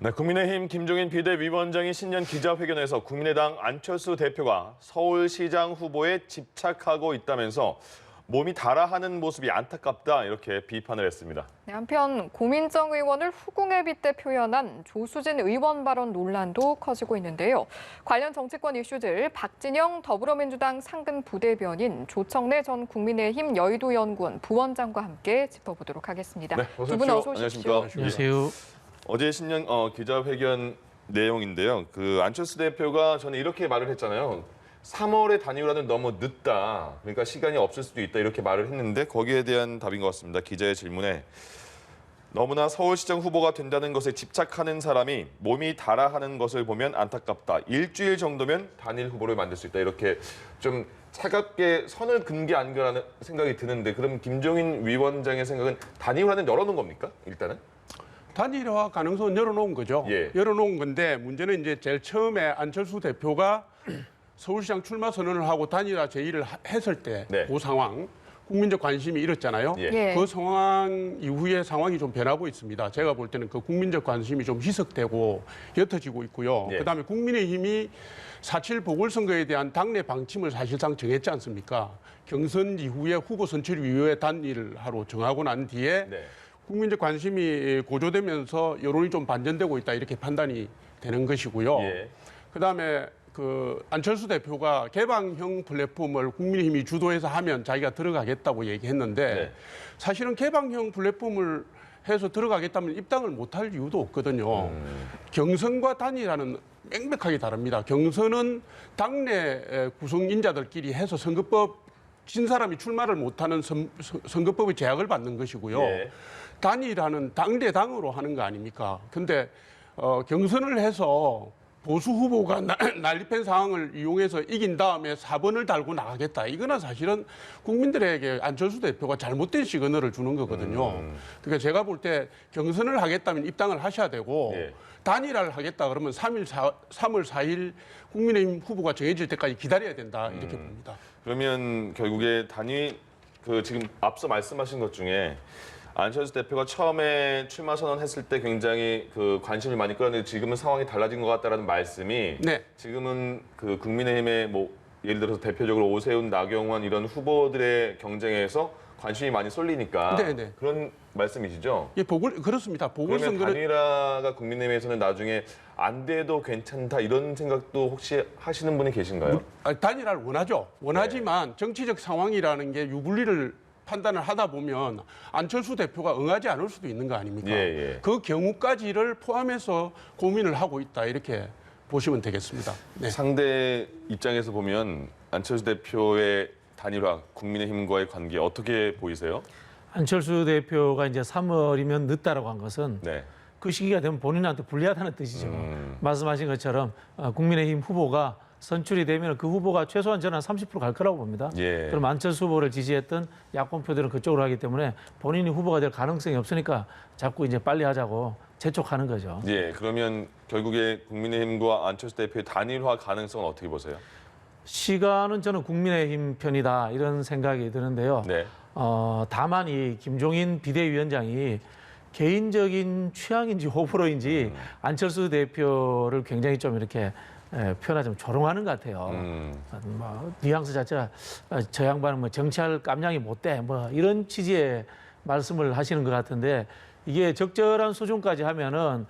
네, 국민의힘 김종인 비대위원장이 신년 기자회견에서 국민의당 안철수 대표가 서울시장 후보에 집착하고 있다면서 몸이 달아하는 모습이 안타깝다 이렇게 비판을 했습니다. 네, 한편 고민정 의원을 후궁에 빗대 표현한 조수진 의원 발언 논란도 커지고 있는데요. 관련 정치권 이슈들 박진영 더불어민주당 상근 부대변인 조청래 전 국민의힘 여의도연구원 부원장과 함께 짚어보도록 하겠습니다. 네, 두 분 어서 오십시오. 안녕하십니까? 안녕하세요. 어제 신년 기자회견 내용인데요. 안철수 대표가 저는 이렇게 말을 했잖아요. 3월에 단일화는 너무 늦다. 그러니까 시간이 없을 수도 있다. 이렇게 말을 했는데 거기에 대한 답인 것 같습니다. 기자의 질문에 너무나 서울시장 후보가 된다는 것에 집착하는 사람이 몸이 달아하는 것을 보면 안타깝다. 일주일 정도면 단일 후보를 만들 수 있다. 이렇게 좀 차갑게 선을 긋는 게 아닌가라는 생각이 드는데 그럼 김종인 위원장의 생각은 단일화는 열어놓은 겁니까? 일단은? 단일화 가능성은 열어놓은 거죠. 예. 열어놓은 건데 문제는 이제 제일 처음에 안철수 대표가 서울시장 출마 선언을 하고 단일화 제의를 했을 때 네. 그 상황, 국민적 관심이 일었잖아요. 예. 그 상황 이후에 상황이 좀 변하고 있습니다. 제가 볼 때는 그 국민적 관심이 좀 희석되고 옅어지고 있고요. 예. 그다음에 국민의힘이 4.7 보궐선거에 대한 당내 방침을 사실상 정했지 않습니까? 경선 이후에 후보 선출 이후에 단일화로 정하고 난 뒤에 네. 국민적 관심이 고조되면서 여론이 좀 반전되고 있다 이렇게 판단이 되는 것이고요. 예. 그다음에 안철수 대표가 개방형 플랫폼을 국민의힘이 주도해서 하면 자기가 들어가겠다고 얘기했는데 네. 사실은 개방형 플랫폼을 해서 들어가겠다면 입당을 못할 이유도 없거든요. 경선과 단일화는 명백하게 다릅니다. 경선은 당내 구성 인자들끼리 해서 선거법 진 사람이 출마를 못하는 선거법의 제약을 받는 것이고요. 예. 단일화는 당대당으로 하는 거 아닙니까? 근데 경선을 해서 보수 후보가 난립한 상황을 이용해서 이긴 다음에 4번을 달고 나가겠다. 이거는 사실은 국민들에게 안철수 대표가 잘못된 시그널을 주는 거거든요. 그러니까 제가 볼 때 경선을 하겠다면 입당을 하셔야 되고 예. 단일화를 하겠다 그러면 3월 4일 국민의힘 후보가 정해질 때까지 기다려야 된다. 이렇게 봅니다. 그러면 결국에 지금 앞서 말씀하신 것 중에 안철수 대표가 처음에 출마 선언했을 때 굉장히 관심을 많이 끌었는데 지금은 상황이 달라진 것 같다라는 말씀이 네. 지금은 국민의힘의 예를 들어서 대표적으로 오세훈, 나경원 이런 후보들의 경쟁에서 관심이 많이 쏠리니까 네네. 그런 말씀이시죠? 예, 그렇습니다. 그러면 보궐선거는 단일화가 국민의힘에서는 나중에 안 돼도 괜찮다 이런 생각도 혹시 하시는 분이 계신가요? 단일화를 원하죠. 원하지만 정치적 상황이라는 게 유불리를 판단을 하다 보면 안철수 대표가 응하지 않을 수도 있는 거 아닙니까? 예. 그 경우까지를 포함해서 고민을 하고 있다 이렇게 보시면 되겠습니다. 네. 상대 입장에서 보면 안철수 대표의 단일화, 국민의힘과의 관계 어떻게 보이세요? 안철수 대표가 이제 3월이면 늦다라고 한 것은 네. 그 시기가 되면 본인한테 불리하다는 뜻이죠. 말씀하신 것처럼 국민의힘 후보가 선출이 되면 그 후보가 최소한 저는 한 30%갈 거라고 봅니다. 예. 그럼 안철수 후보를 지지했던 야권표들은 그쪽으로 하기 때문에 본인이 후보가 될 가능성이 없으니까 자꾸 이제 빨리 하자고 재촉하는 거죠. 예, 그러면 결국에 국민의힘과 안철수 대표의 단일화 가능성은 어떻게 보세요? 시간은 저는 국민의힘 편이다 이런 생각이 드는데요. 네. 다만 이 김종인 비대위원장이 개인적인 취향인지 호불호인지 안철수 대표를 굉장히 좀 이렇게 표현하자면 조롱하는 것 같아요. 뉘앙스 자체가 저 양반은 정치할 깜냥이 못 돼. 이런 취지의 말씀을 하시는 것 같은데 이게 적절한 수준까지 하면은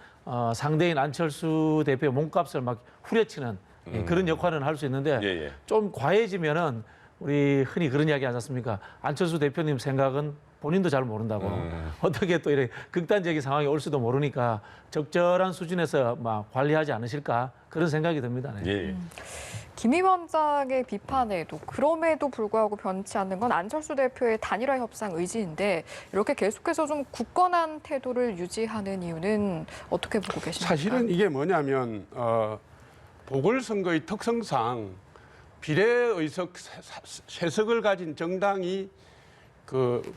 상대인 안철수 대표의 몸값을 막 후려치는 그런 역할은 할 수 있는데 예. 좀 과해지면은 우리 흔히 그런 이야기 하지 않습니까? 안철수 대표님 생각은 본인도 잘 모른다고 어떻게 또 이렇게 극단적인 상황이 올 수도 모르니까 적절한 수준에서 막 관리하지 않으실까 그런 생각이 듭니다. 네. 예. 김 위원장의 비판에도 그럼에도 불구하고 변치 않는 건 안철수 대표의 단일화 협상 의지인데 이렇게 계속해서 좀 굳건한 태도를 유지하는 이유는 어떻게 보고 계십니까? 사실은 이게 뭐냐면 보궐선거의 특성상 비례의석 세석을 가진 정당이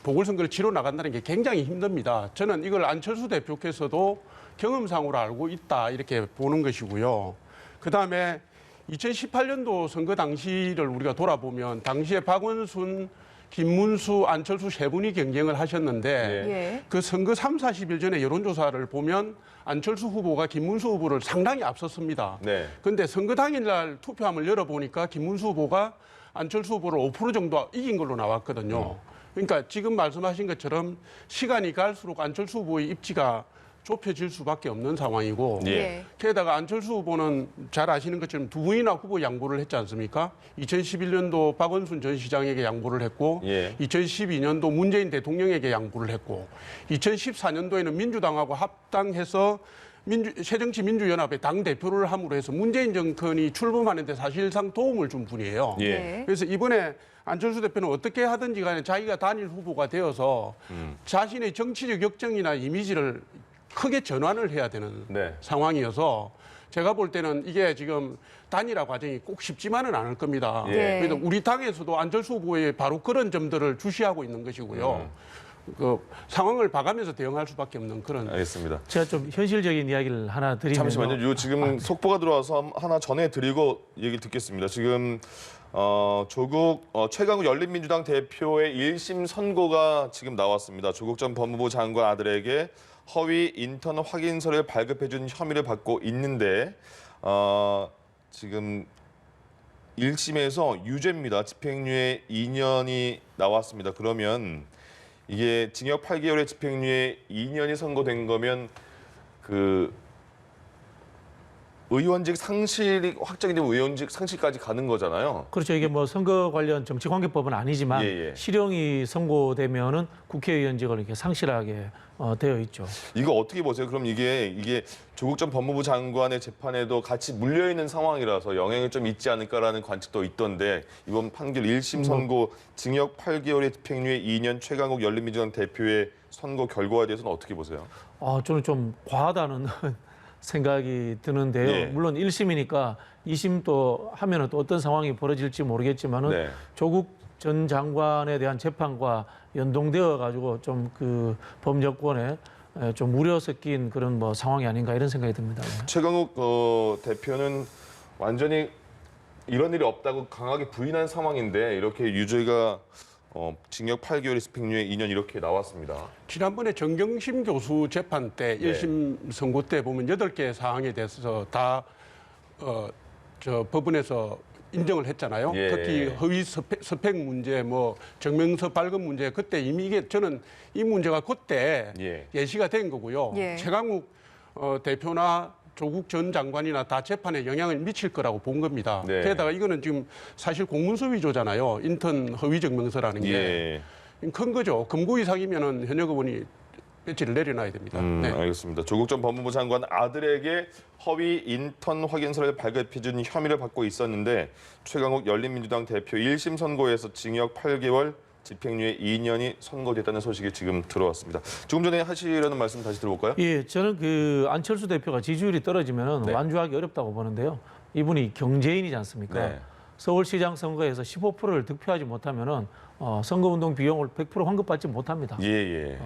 보궐선거를 치러 나간다는 게 굉장히 힘듭니다. 저는 이걸 안철수 대표께서도 경험상으로 알고 있다 이렇게 보는 것이고요. 그다음에 2018년도 선거 당시를 우리가 돌아보면 당시에 박원순 김문수, 안철수 세 분이 경쟁을 하셨는데 예. 그 선거 3, 40일 전에 여론조사를 보면 안철수 후보가 김문수 후보를 상당히 앞섰습니다. 네. 그런데 선거 당일날 투표함을 열어보니까 김문수 후보가 안철수 후보를 5% 정도 이긴 걸로 나왔거든요. 그러니까 지금 말씀하신 것처럼 시간이 갈수록 안철수 후보의 입지가 좁혀질 수밖에 없는 상황이고 예. 게다가 안철수 후보는 잘 아시는 것처럼 두 분이나 후보 양보를 했지 않습니까? 2011년도 박원순 전 시장에게 양보를 했고 예. 2012년도 문재인 대통령에게 양보를 했고 2014년도에는 민주당하고 합당해서 새정치민주연합의 당대표를 함으로 해서 문재인 정권이 출범하는 데 사실상 도움을 준 분이에요. 예. 그래서 이번에 안철수 대표는 어떻게 하든지 간에 자기가 단일 후보가 되어서 자신의 정치적 역정이나 이미지를 크게 전환을 해야 되는 네. 상황이어서 제가 볼 때는 이게 지금 단일화 과정이 꼭 쉽지만은 않을 겁니다. 예. 그래서 우리 당에서도 안철수 후보의 바로 그런 점들을 주시하고 있는 것이고요. 그 상황을 봐가면서 대응할 수밖에 없는 그런. 알겠습니다. 제가 좀 현실적인 이야기를 하나 드리면 잠시만요. 요 지금 속보가 들어와서 하나 전해드리고 얘기 듣겠습니다. 지금 조국 최강욱 열린민주당 대표의 1심 선고가 지금 나왔습니다. 조국 전 법무부 장관 아들에게 허위 인턴 확인서를 발급해준 혐의를 받고 있는데 지금 1심에서 유죄입니다. 집행유예 2년이 나왔습니다. 그러면 이게 징역 8개월의 집행유예 2년이 선고된 거면 그 의원직 상실이 확정이 되면 의원직 상실까지 가는 거잖아요. 그렇죠. 이게 뭐 선거 관련 정치관계법은 아니지만 예. 실형이 선고되면은 국회의원직을 이렇게 상실하게 되어 있죠. 이거 어떻게 보세요? 그럼 이게 조국 전 법무부 장관의 재판에도 같이 물려 있는 상황이라서 영향이 좀 있지 않을까라는 관측도 있던데 이번 판결 1심 선고 징역 8개월의 집행유예 2년 최강욱 열린민주당 대표의 선고 결과에 대해서는 어떻게 보세요? 저는 좀 과하다는 생각이 드는데요. 예. 물론 1심이니까 2심 또 하면은 또 어떤 상황이 벌어질지 모르겠지만은 네. 조국 전 장관에 대한 재판과 연동되어 가지고 좀 그 법여권에 좀 우려 섞인 그런 뭐 상황이 아닌가 이런 생각이 듭니다. 네. 최강욱 대표는 완전히 이런 일이 없다고 강하게 부인한 상황인데 이렇게 유죄가 징역 8개월의 집행유예 2년 이렇게 나왔습니다. 지난번에 정경심 교수 재판 때 네. 1심 선고 때 보면 8개 사항에 대해서 다 법원에서 인정을 했잖아요. 예. 특히 허위 스펙 문제, 뭐 증명서 발급 문제, 그때 이미 이게 저는 이 문제가 그때 예. 예시가 된 거고요. 예. 최강욱 대표나 조국 전 장관이나 다 재판에 영향을 미칠 거라고 본 겁니다. 네. 게다가 이거는 지금 사실 공문서 위조잖아요. 인턴 허위 증명서라는 게. 예. 큰 거죠. 금고 이상이면은 현역 의원이 배치를 내려놔야 됩니다. 네. 알겠습니다. 조국 전 법무부 장관 아들에게 허위 인턴 확인서를 발급해준 혐의를 받고 있었는데 최강욱 열린민주당 대표 1심 선고에서 징역 8개월, 집행유예 2년이 선고됐다는 소식이 지금 들어왔습니다. 조금 전에 하시려는 말씀 다시 들어볼까요? 예, 저는 그 안철수 대표가 지지율이 떨어지면은 네. 완주하기 어렵다고 보는데요. 이분이 경제인이지 않습니까? 네. 서울시장 선거에서 15%를 득표하지 못하면은 선거운동 비용을 100% 환급받지 못합니다. 예.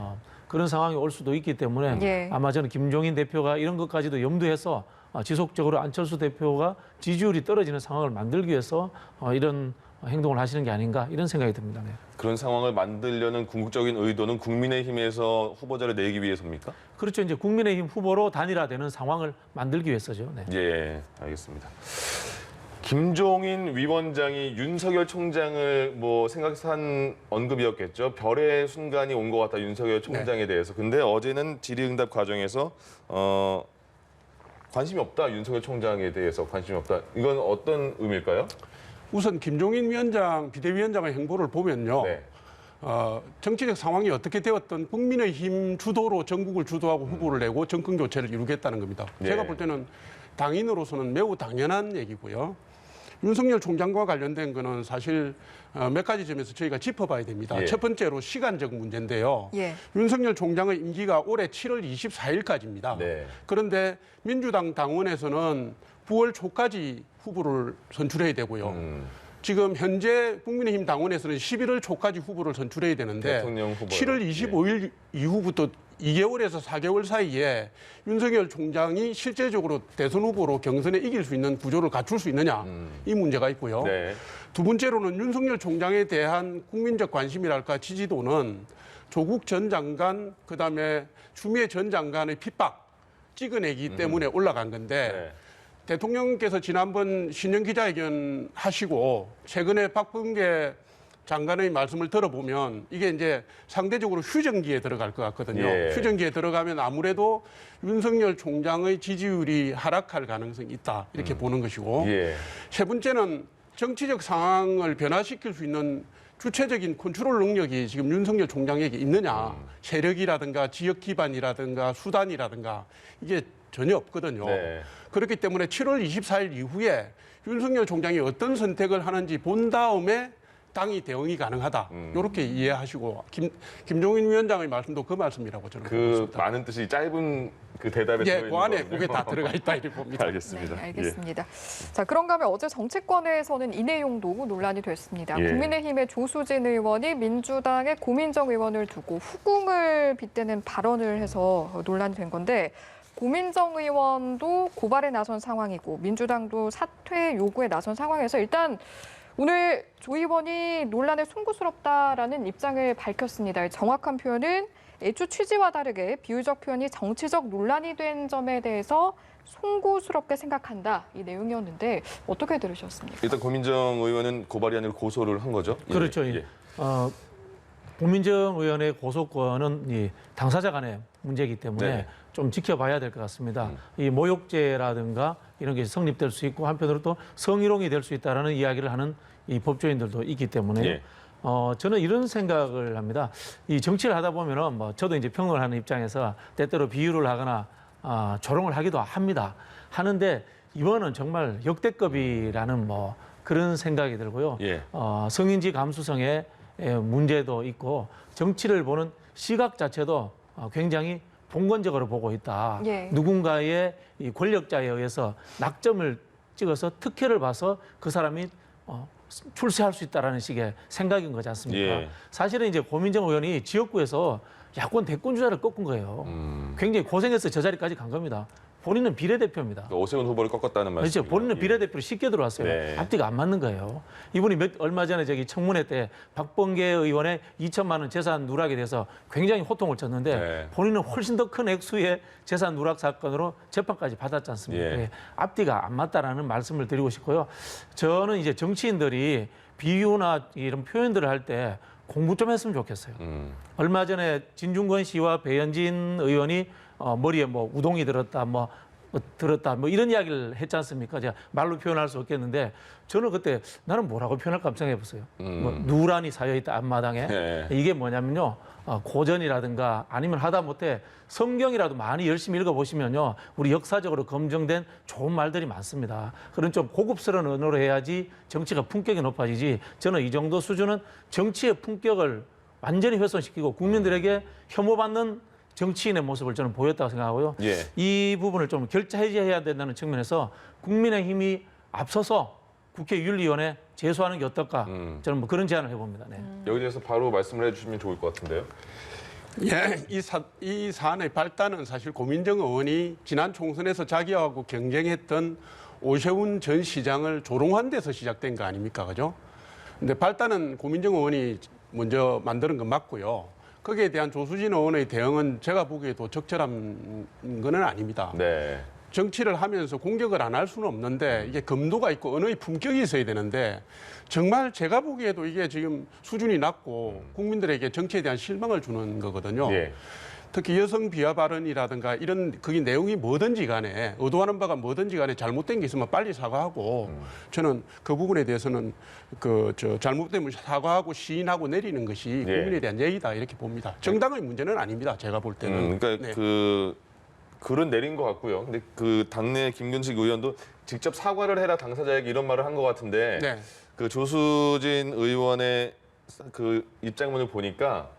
그런 상황이 올 수도 있기 때문에 예. 아마 저는 김종인 대표가 이런 것까지도 염두해서 지속적으로 안철수 대표가 지지율이 떨어지는 상황을 만들기 위해서 이런 행동을 하시는 게 아닌가 이런 생각이 듭니다. 네. 그런 상황을 만들려는 궁극적인 의도는 국민의힘에서 후보자를 내기 위해서입니까? 그렇죠. 이제 국민의힘 후보로 단일화되는 상황을 만들기 위해서죠. 네. 예, 알겠습니다. 김종인 위원장이 윤석열 총장을 뭐 생각해서 한 언급이었겠죠. 별의 순간이 온 것 같다 윤석열 총장에 대해서. 근데 어제는 질의응답 과정에서 관심이 없다 윤석열 총장에 대해서 관심이 없다. 이건 어떤 의미일까요? 우선 김종인 위원장, 비대위원장의 행보를 보면요. 네. 정치적 상황이 어떻게 되었든 국민의힘 주도로 전국을 주도하고 후보를 내고 정권 교체를 이루겠다는 겁니다. 네. 제가 볼 때는 당인으로서는 매우 당연한 얘기고요. 윤석열 총장과 관련된 거는 사실 몇 가지 점에서 저희가 짚어봐야 됩니다. 예. 첫 번째로 시간적 문제인데요. 예. 윤석열 총장의 임기가 올해 7월 24일까지입니다. 네. 그런데 민주당 당원에서는 9월 초까지 후보를 선출해야 되고요. 지금 현재 국민의힘 당원에서는 11월 초까지 후보를 선출해야 되는데 대통령 후보요. 7월 25일 이후부터 2개월에서 4개월 사이에 윤석열 총장이 실제적으로 대선 후보로 경선에 이길 수 있는 구조를 갖출 수 있느냐 이 문제가 있고요. 네. 두 번째로는 윤석열 총장에 대한 국민적 관심이랄까 지지도는 조국 전 장관 그다음에 추미애 전 장관의 핍박 찍어내기 때문에 올라간 건데 네. 대통령께서 지난번 신년 기자회견 하시고 최근에 박범계 장관의 말씀을 들어보면 이게 이제 상대적으로 휴전기에 들어갈 것 같거든요. 예. 휴전기에 들어가면 아무래도 윤석열 총장의 지지율이 하락할 가능성이 있다 이렇게 보는 것이고 예. 세 번째는 정치적 상황을 변화시킬 수 있는 주체적인 컨트롤 능력이 지금 윤석열 총장에게 있느냐. 세력이라든가 지역 기반이라든가 수단이라든가 이게 전혀 없거든요. 네. 그렇기 때문에 7월 24일 이후에 윤석열 총장이 어떤 선택을 하는지 본 다음에 당이 대응이 가능하다. 이렇게 이해하시고 김종인 위원장의 말씀도 그 말씀이라고 저는 보고 그 있습니다. 많은 뜻이 짧은 그 대답에 예, 들어있는 그 안에 거거든요. 그게 다 들어가 있다 이렇게 봅니다. 알겠습니다. 네, 알겠습니다. 자, 그런가 하면 어제 정치권에서는 이 내용도 논란이 됐습니다. 예. 국민의힘의 조수진 의원이 민주당의 고민정 의원을 두고 후궁을 빗대는 발언을 해서 논란이 된 건데 고민정 의원도 고발에 나선 상황이고 민주당도 사퇴 요구에 나선 상황에서 일단 오늘 조 의원이 논란에 송구스럽다라는 입장을 밝혔습니다. 정확한 표현은 애초 취지와 다르게 비유적 표현이 정치적 논란이 된 점에 대해서 송구스럽게 생각한다 이 내용이었는데 어떻게 들으셨습니까? 일단 고민정 의원은 고발이 아니라 고소를 한 거죠? 예. 그렇죠. 예. 고민정 의원의 고소권은 이 당사자 간의 문제이기 때문에 네. 좀 지켜봐야 될 것 같습니다. 이 모욕죄라든가 이런 게 성립될 수 있고 한편으로 또 성희롱이 될 수 있다라는 이야기를 하는 이 법조인들도 있기 때문에 예. 저는 이런 생각을 합니다. 이 정치를 하다 보면은 뭐 저도 이제 평론을 하는 입장에서 때때로 비유를 하거나 조롱을 하기도 합니다. 하는데 이번은 정말 역대급이라는 뭐 그런 생각이 들고요. 예. 성인지 감수성의 문제도 있고 정치를 보는 시각 자체도 굉장히 봉건적으로 보고 있다. 예. 누군가의 이 권력자에 의해서 낙점을 찍어서 특혜를 봐서 그 사람이 출세할 수 있다라는 식의 생각인 거지 않습니까? 예. 사실은 이제 고민정 의원이 지역구에서 야권 대권 주자를 꺾은 거예요. 굉장히 고생해서 저 자리까지 간 겁니다. 본인은 비례대표입니다. 그러니까 오세훈 후보를 꺾었다는 말이죠. 그렇죠. 본인은 비례대표로 쉽게 들어왔어요. 네. 앞뒤가 안 맞는 거예요. 이분이 얼마 전에 저기 청문회 때 박범계 의원의 2천만 원 재산 누락에 대해서 굉장히 호통을 쳤는데 네. 본인은 훨씬 더 큰 액수의 재산 누락 사건으로 재판까지 받았지 않습니까? 예. 앞뒤가 안 맞다라는 말씀을 드리고 싶고요. 저는 이제 정치인들이 비유나 이런 표현들을 할 때 공부 좀 했으면 좋겠어요. 얼마 전에 진중권 씨와 배현진 의원이 머리에 뭐 우동이 들었다, 뭐 이런 이야기를 했지 않습니까? 제가 말로 표현할 수 없겠는데 저는 그때 나는 뭐라고 표현할까 생각해봤어요. 뭐 누란이 쌓여있다 앞마당에. 네. 이게 뭐냐면요. 고전이라든가 아니면 하다못해 성경이라도 많이 열심히 읽어보시면요. 우리 역사적으로 검증된 좋은 말들이 많습니다. 그런 좀 고급스러운 언어로 해야지 정치가 품격이 높아지지. 저는 이 정도 수준은 정치의 품격을 완전히 훼손시키고 국민들에게 혐오받는 정치인의 모습을 저는 보였다고 생각하고요. 예. 이 부분을 좀 결자해제해야 된다는 측면에서 국민의힘이 앞서서 국회윤리위원회 제소하는 게 어떨까? 저는 뭐 그런 제안을 해봅니다. 네. 여기 대해서 바로 말씀을 해주시면 좋을 것 같은데요. 예, 이 사안의 발단은 사실 고민정 의원이 지난 총선에서 자기하고 경쟁했던 오세훈 전 시장을 조롱한 데서 시작된 거 아닙니까? 그죠? 근데 발단은 고민정 의원이 먼저 만드는 건 맞고요. 거기에 대한 조수진 의원의 대응은 제가 보기에도 적절한 건 아닙니다. 네. 정치를 하면서 공격을 안 할 수는 없는데 이게 금도가 있고 언어의 품격이 있어야 되는데 정말 제가 보기에도 이게 지금 수준이 낮고 국민들에게 정치에 대한 실망을 주는 거거든요. 예. 특히 여성 비하 발언이라든가 이런 그게 내용이 뭐든지 간에 의도하는 바가 뭐든지 간에 잘못된 게 있으면 빨리 사과하고 저는 그 부분에 대해서는 잘못되면 사과하고 시인하고 내리는 것이 예. 국민에 대한 예의다 이렇게 봅니다. 정당의 문제는 아닙니다. 제가 볼 때는. 그러니까 네. 글은 내린 것 같고요. 근데 그 당내 김근식 의원도 직접 사과를 해라 당사자에게 이런 말을 한 것 같은데 네. 그 조수진 의원의 그 입장문을 보니까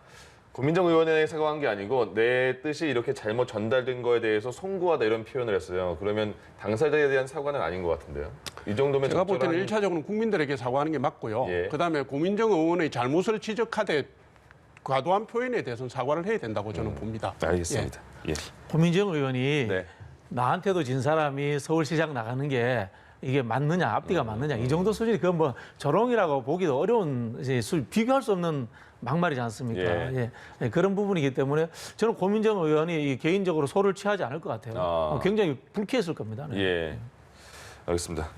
고민정 의원에 사과한 게 아니고 내 뜻이 이렇게 잘못 전달된 거에 대해서 송구하다 이런 표현을 했어요. 그러면 당사자에 대한 사과는 아닌 것 같은데요. 이 정도면 제가 볼 때는 적절한- 1차적으로는 국민들에게 사과하는 게 맞고요. 예. 그다음에 고민정 의원의 잘못을 지적하되 과도한 표현에 대해서는 사과를 해야 된다고 저는 봅니다. 알겠습니다. 예. 고민정 의원이 네. 나한테도 진 사람이 서울시장 나가는 게 이게 맞느냐, 앞뒤가 맞느냐, 이 정도 수준이 그건 뭐 조롱이라고 보기도 어려운 이제 비교할 수 없는 막말이지 않습니까? 예. 예, 그런 부분이기 때문에 저는 고민정 의원이 이 개인적으로 소를 취하지 않을 것 같아요. 굉장히 불쾌했을 겁니다. 네. 예. 알겠습니다.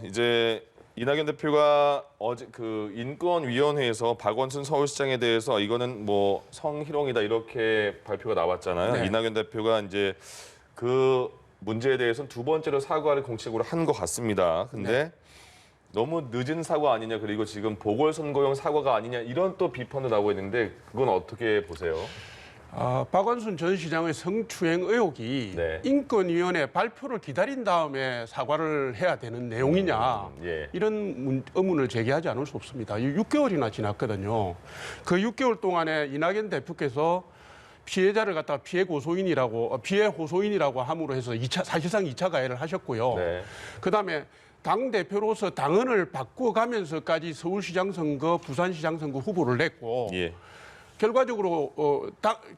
이제 이낙연 대표가 어제 그 인권위원회에서 박원순 서울시장에 대해서 이거는 뭐 성희롱이다 이렇게 발표가 나왔잖아요. 네. 이낙연 대표가 이제 그 문제에 대해서는 두 번째로 사과를 공식적으로 한 것 같습니다. 근데 너무 늦은 사과 아니냐, 그리고 지금 보궐선거용 사과가 아니냐 이런 또 비판도 나오고 있는데 그건 어떻게 보세요? 박원순 전 시장의 성추행 의혹이 네. 인권위원회 발표를 기다린 다음에 사과를 해야 되는 내용이냐 예. 이런 의문을 제기하지 않을 수 없습니다. 6개월이나 지났거든요. 그 6개월 동안에 이낙연 대표께서 피해자를 갖다가 피해 호소인이라고 함으로 해서 사실상 2차 가해를 하셨고요. 네. 그다음에 당 대표로서 당헌을 바꿔가면서까지 서울시장 선거, 부산시장 선거 후보를 냈고 예. 결과적으로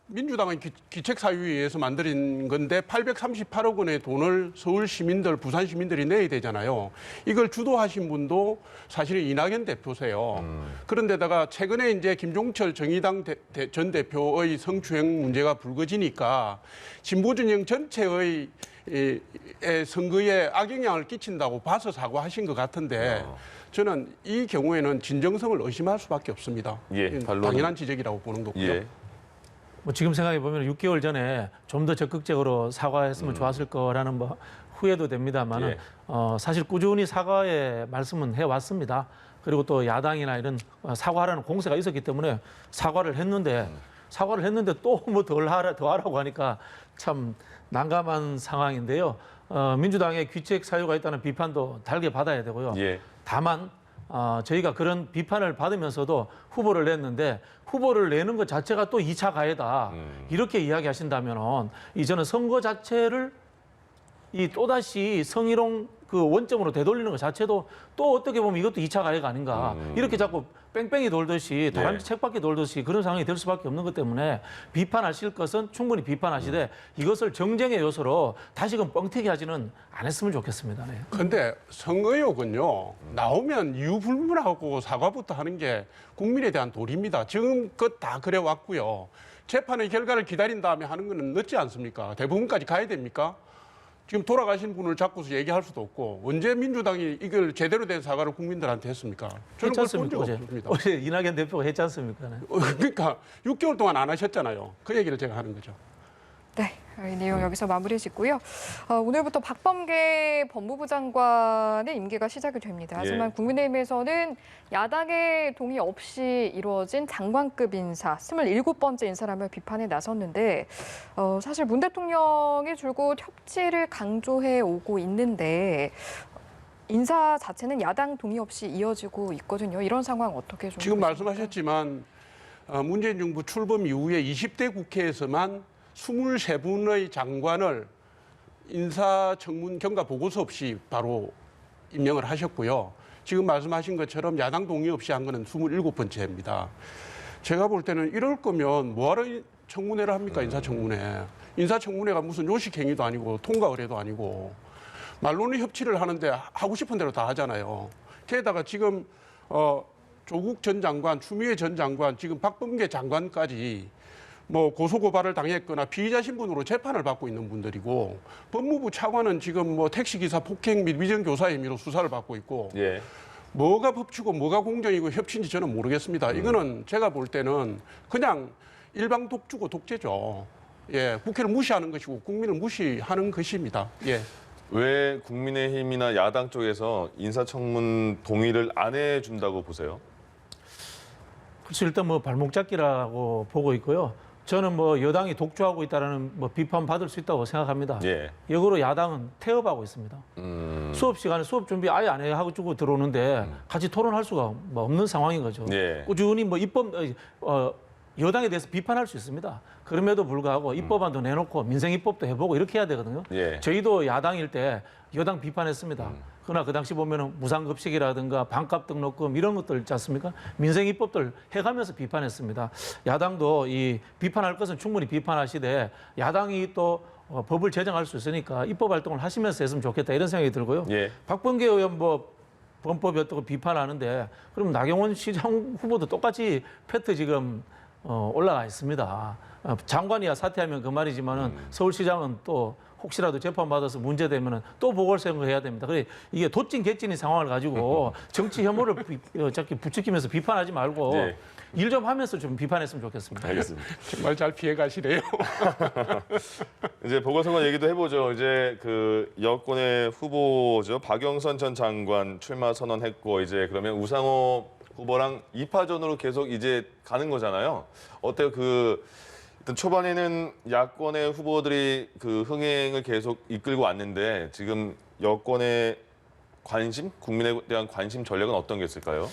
민주당은 기책사유위에서 만든 건데 838억 원의 돈을 서울 시민들, 부산 시민들이 내야 되잖아요. 이걸 주도하신 분도 사실은 이낙연 대표세요. 그런데다가 최근에 이제 김종철 정의당 전 대표의 성추행 문제가 불거지니까 진보진영 전체의 선거에 악영향을 끼친다고 봐서 사과하신 것 같은데 저는 이 경우에는 진정성을 의심할 수밖에 없습니다. 예, 당연한 지적이라고 보는 거고요. 예. 뭐 지금 생각해 보면 6개월 전에 좀 더 적극적으로 사과했으면 좋았을 거라는 뭐 후회도 됩니다만은 예. 사실 꾸준히 사과의 말씀은 해왔습니다. 그리고 또 야당이나 이런 사과하라는 공세가 있었기 때문에 사과를 했는데 또 뭐 더 하라고 하니까 참 난감한 상황인데요. 민주당의 귀책 사유가 있다는 비판도 달게 받아야 되고요. 예. 다만 저희가 그런 비판을 받으면서도 후보를 냈는데 후보를 내는 것 자체가 또 2차 가해다. 이렇게 이야기하신다면은 저는 선거 자체를 이 또다시 성희롱 그 원점으로 되돌리는 것 자체도 또 어떻게 보면 이것도 2차 가해가 아닌가. 이렇게 자꾸 뺑뺑이 돌듯이 다람쥐 책바퀴 돌듯이 그런 상황이 될 수밖에 없는 것 때문에 비판하실 것은 충분히 비판하시되 이것을 정쟁의 요소로 다시금 뻥튀기 하지는 않았으면 좋겠습니다. 네. 근데 선거욕은요, 나오면 이유 불문하고 사과부터 하는 게 국민에 대한 도리입니다. 지금껏 다 그래 왔고요. 재판의 결과를 기다린 다음에 하는 거는 늦지 않습니까? 대부분까지 가야 됩니까? 지금 돌아가신 분을 잡고서 얘기할 수도 없고 언제 민주당이 이걸 제대로 된 사과를 국민들한테 했습니까? 저는 했지 그걸 본 적 않습니까? 없습니다. 어제 이낙연 대표가 했지 않습니까? 네. 그러니까 6개월 동안 안 하셨잖아요. 그 얘기를 제가 하는 거죠. 네, 이 내용 여기서 마무리 짓고요. 오늘부터 박범계 법무부 장관의 임기가 시작이 됩니다. 하지만 예. 국민의힘에서는 야당의 동의 없이 이루어진 장관급 인사, 27번째 인사라며 비판에 나섰는데 사실 문 대통령이 줄곧 협치를 강조해 오고 있는데 인사 자체는 야당 동의 없이 이어지고 있거든요. 이런 상황 어떻게 좀 지금 보십니까? 말씀하셨지만 문재인 정부 출범 이후에 20대 국회에서만 23분의 장관을 인사청문 경과 보고서 없이 바로 임명을 하셨고요. 지금 말씀하신 것처럼 야당 동의 없이 한 거는 27번째입니다. 제가 볼 때는 이럴 거면 뭐하러 청문회를 합니까? 인사청문회. 인사청문회가 무슨 요식행위도 아니고 통과 의례도 아니고 말로는 협치를 하는데 하고 싶은 대로 다 하잖아요. 게다가 지금 조국 전 장관, 추미애 전 장관, 지금 박범계 장관까지 뭐 고소고발을 당했거나 피의자 신분으로 재판을 받고 있는 분들이고 법무부 차관은 지금 뭐 택시기사 폭행 및 위정교사 혐의로 수사를 받고 있고 예. 뭐가 법치고 뭐가 공정이고 협치인지 저는 모르겠습니다. 이거는 제가 볼 때는 그냥 일방 독주고 독재죠. 예, 국회를 무시하는 것이고 국민을 무시하는 것입니다. 예. 왜 국민의힘이나 야당 쪽에서 인사청문 동의를 안 해준다고 보세요? 그래서 일단 뭐 발목 잡기라고 보고 있고요. 저는 뭐 여당이 독주하고 있다는 뭐 비판 받을 수 있다고 생각합니다. 예. 역으로 야당은 태업하고 있습니다. 수업 시간에 수업 준비 아예 안 해 하고 주고 들어오는데 같이 토론할 수가 뭐 없는 상황인 거죠. 예. 꾸준히 뭐 여당에 대해서 비판할 수 있습니다. 그럼에도 불구하고 입법안도 내놓고 민생 입법도 해보고 이렇게 해야 되거든요. 예. 저희도 야당일 때 여당 비판했습니다. 그러나 그 당시 보면은 무상급식이라든가 반값 등록금 이런 것들 있지 않습니까? 민생 입법들 해가면서 비판했습니다. 야당도 이 비판할 것은 충분히 비판하시되 야당이 또 법을 제정할 수 있으니까 입법 활동을 하시면서 했으면 좋겠다 이런 생각이 들고요. 예. 박범계 의원 뭐 범법이었다고 비판하는데 그럼 나경원 시장 후보도 똑같이 패트 지금 올라가 있습니다. 장관이야 사퇴하면 그 말이지만은 서울시장은 또 혹시라도 재판받아서 문제되면은 또 보궐선거 해야 됩니다. 그래 이게 도찐 개찐이 상황을 가지고 정치 혐오를 자꾸 부추기면서 비판하지 말고 예. 일 좀 하면서 좀 비판했으면 좋겠습니다. 알겠습니다. 정말 잘 피해가시네요. 이제 보궐선거 얘기도 해보죠. 이제 그 여권의 후보죠. 박영선 전 장관 출마 선언했고 이제 그러면 우상호 후보랑 2파전으로 계속 이제 가는 거잖아요. 어때요? 일단 초반에는 야권의 후보들이 그 흥행을 계속 이끌고 왔는데 지금 여권의 관심, 국민에 대한 관심 전략은 어떤 게 있을까요?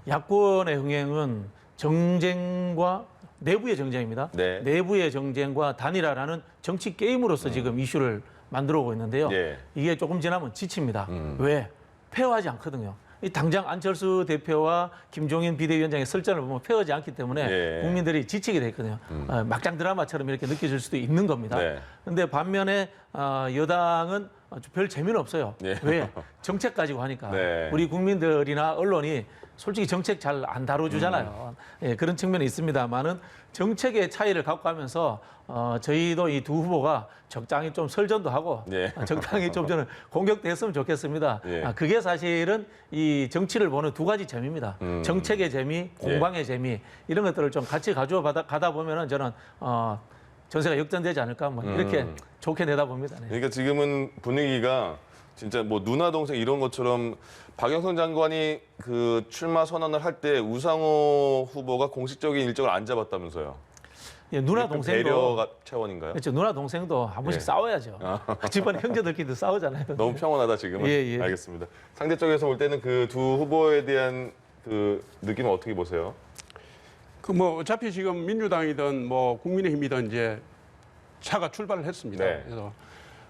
야권의 흥행은 정쟁과 내부의 정쟁입니다. 네. 내부의 정쟁과 단일화라는 정치 게임으로서 지금 이슈를 만들어 오고 있는데요. 예. 이게 조금 지나면 지칩니다. 왜? 페어하지 않거든요. 이 당장 안철수 대표와 김종인 비대위원장의 설전을 보면 페어하지 않기 때문에 예. 국민들이 지치게 됐거든요. 막장 드라마처럼 이렇게 느껴질 수도 있는 겁니다. 네. 그런데 반면에 여당은 별 재미는 없어요. 예. 왜? 정책 가지고 하니까. 네. 우리 국민들이나 언론이 솔직히 정책 잘 안 다뤄주잖아요. 예, 그런 측면이 있습니다만은 정책의 차이를 갖고 가면서 저희도 이 두 후보가 적당히 좀 설전도 하고 예. 적당히 좀 저는 공격됐으면 좋겠습니다. 예. 그게 사실은 이 정치를 보는 두 가지 재미입니다. 정책의 재미, 공방의 재미 이런 것들을 좀 같이 가져와 가다 보면은 저는 전세가 역전되지 않을까 뭐 이렇게 좋게 내다봅니다. 네. 그러니까 지금은 분위기가 진짜 뭐 누나 동생 이런 것처럼 박영선 장관이 그 출마 선언을 할 때 우상호 후보가 공식적인 일정을 안 잡았다면서요. 예, 누나 약간 동생도 배려가 차원인가요? 그렇죠. 누나 동생도 한 번씩 예. 싸워야죠. 집안 형제들끼리도 싸우잖아요. 너무 평온하다 지금은. 예, 예. 알겠습니다. 상대 쪽에서 볼 때는 그 두 후보에 대한 그 느낌은 어떻게 보세요? 그 뭐 어차피 지금 민주당이든 뭐 국민의힘이든 이제 차가 출발을 했습니다. 네. 그래서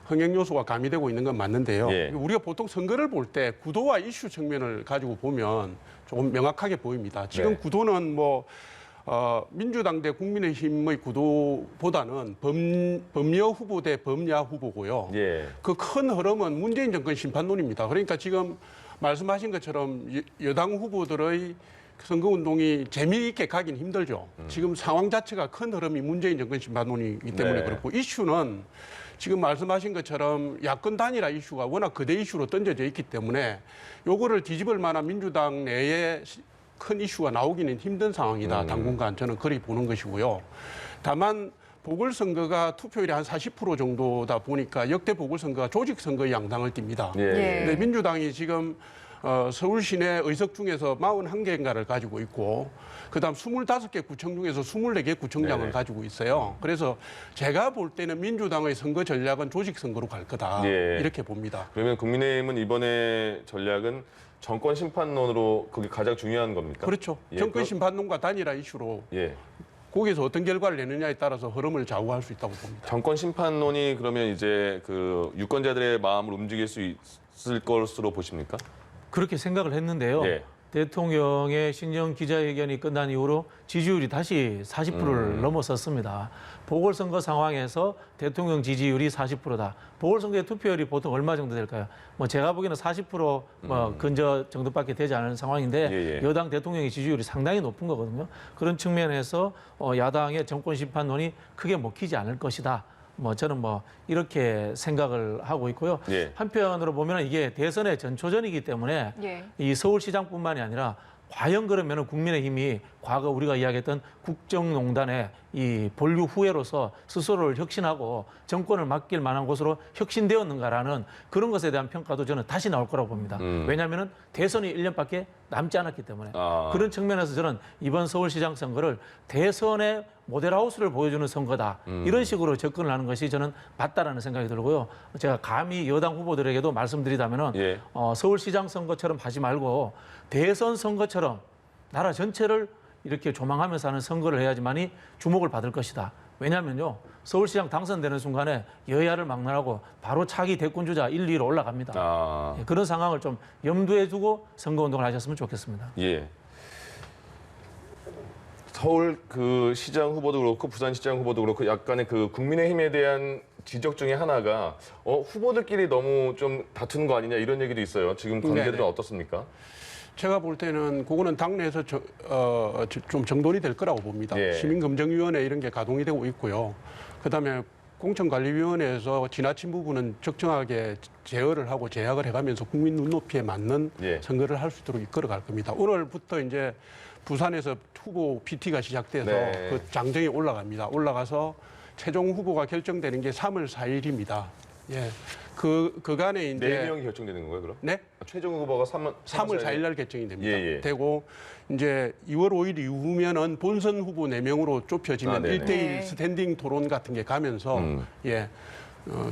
흥행 요소가 가미되고 있는 건 맞는데요. 예. 우리가 보통 선거를 볼 때 구도와 이슈 측면을 가지고 보면 조금 명확하게 보입니다. 지금 네. 구도는 뭐 민주당 대 국민의힘의 구도보다는 범여 후보 대 범야 후보고요. 예. 그 큰 흐름은 문재인 정권 심판론입니다. 그러니까 지금 말씀하신 것처럼 여당 후보들의 선거운동이 재미있게 가긴 힘들죠. 지금 상황 자체가 큰 흐름이 문재인 정권 심판론이기 때문에 네. 그렇고 이슈는 지금 말씀하신 것처럼 야권 단일화 이슈가 워낙 거대 이슈로 던져져 있기 때문에 요거를 뒤집을 만한 민주당 내에 큰 이슈가 나오기는 힘든 상황이다. 당분간 저는 그리 보는 것이고요. 다만 보궐선거가 투표율이 한 40% 정도다 보니까 역대 보궐선거가 조직선거의 양당을 띱니다. 예. 예. 근데 민주당이 지금 서울 시내 의석 중에서 41개인가를 가지고 있고 그다음 25개 구청 중에서 24개 구청장을 네네. 가지고 있어요. 그래서 제가 볼 때는 민주당의 선거 전략은 조직 선거로 갈 거다. 예. 이렇게 봅니다. 그러면 국민의힘은 이번에 전략은 정권 심판론으로 그게 가장 중요한 겁니까? 그렇죠. 예, 정권 심판론과 단일화 이슈로 예. 거기서 어떤 결과를 내느냐에 따라서 흐름을 좌우할 수 있다고 봅니다. 정권 심판론이 그러면 이제 그 유권자들의 마음을 움직일 수 있을 것으로 보십니까? 그렇게 생각을 했는데요. 예. 대통령의 신년 기자회견이 끝난 이후로 지지율이 다시 40%를 넘어섰습니다. 보궐선거 상황에서 대통령 지지율이 40%다. 보궐선거의 투표율이 보통 얼마 정도 될까요? 뭐 제가 보기에는 40% 근저 정도밖에 되지 않은 상황인데 예, 예. 여당 대통령의 지지율이 상당히 높은 거거든요. 그런 측면에서 야당의 정권 심판론이 크게 먹히지 않을 것이다. 뭐 저는 뭐 이렇게 생각을 하고 있고요. 예. 한편으로 보면 이게 대선의 전초전이기 때문에 예. 이 서울시장뿐만이 아니라 과연 그러면 국민의힘이 과거 우리가 이야기했던 국정농단의 이 본류 후예로서 스스로를 혁신하고 정권을 맡길 만한 곳으로 혁신되었는가라는 그런 것에 대한 평가도 저는 다시 나올 거라고 봅니다. 왜냐하면 대선이 1년밖에 남지 않았기 때문에 아. 그런 측면에서 저는 이번 서울시장 선거를 대선의 모델하우스를 보여주는 선거다. 이런 식으로 접근을 하는 것이 저는 맞다라는 생각이 들고요. 제가 감히 여당 후보들에게도 말씀드리자면은 예. 서울시장 선거처럼 하지 말고 대선 선거처럼 나라 전체를 이렇게 조망하면서 하는 선거를 해야지만이 주목을 받을 것이다. 왜냐하면요. 서울시장 당선되는 순간에 여야를 막론하고 바로 차기 대권주자 1, 2로 올라갑니다. 아, 예, 그런 상황을 좀 염두에 두고 선거운동을 하셨으면 좋겠습니다. 예. 서울 그 시장 후보도 그렇고 부산 시장 후보도 그렇고 약간의 그 국민의힘에 대한 지적 중에 하나가 후보들끼리 너무 좀 다투는 거 아니냐 이런 얘기도 있어요. 지금 관계들은 네네. 어떻습니까? 제가 볼 때는 그거는 당내에서 좀 정돈이 될 거라고 봅니다. 예. 시민검증위원회 이런 게 가동이 되고 있고요. 그다음에 공천관리위원회에서 지나친 부분은 적정하게 제어를 하고 제약을 해가면서 국민 눈높이에 맞는 예. 선거를 할 수 있도록 이끌어갈 겁니다. 오늘부터 이제 부산에서 후보 PT가 시작돼서 네. 그 장정이 올라갑니다. 올라가서 최종 후보가 결정되는 게 3월 4일입니다. 예. 그간에 이제 네 명이 결정되는 건가요, 그럼? 네? 최종 후보가 3월 4월 4일 날 결정이 됩니다. 예, 예. 되고 이제 2월 5일 이후면은 본선 후보 4명으로 좁혀지면 아, 네네. 1대1 네. 스탠딩 토론 같은 게 가면서 예.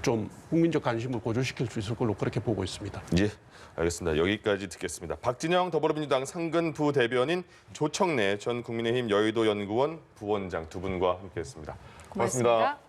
좀 국민적 관심을 고조시킬 수 있을 걸로 그렇게 보고 있습니다. 예, 알겠습니다. 여기까지 듣겠습니다. 박진영 더불어민주당 상근 부대변인, 조청래 전 국민의힘 여의도 연구원 부원장 두 분과 함께했습니다. 고맙습니다.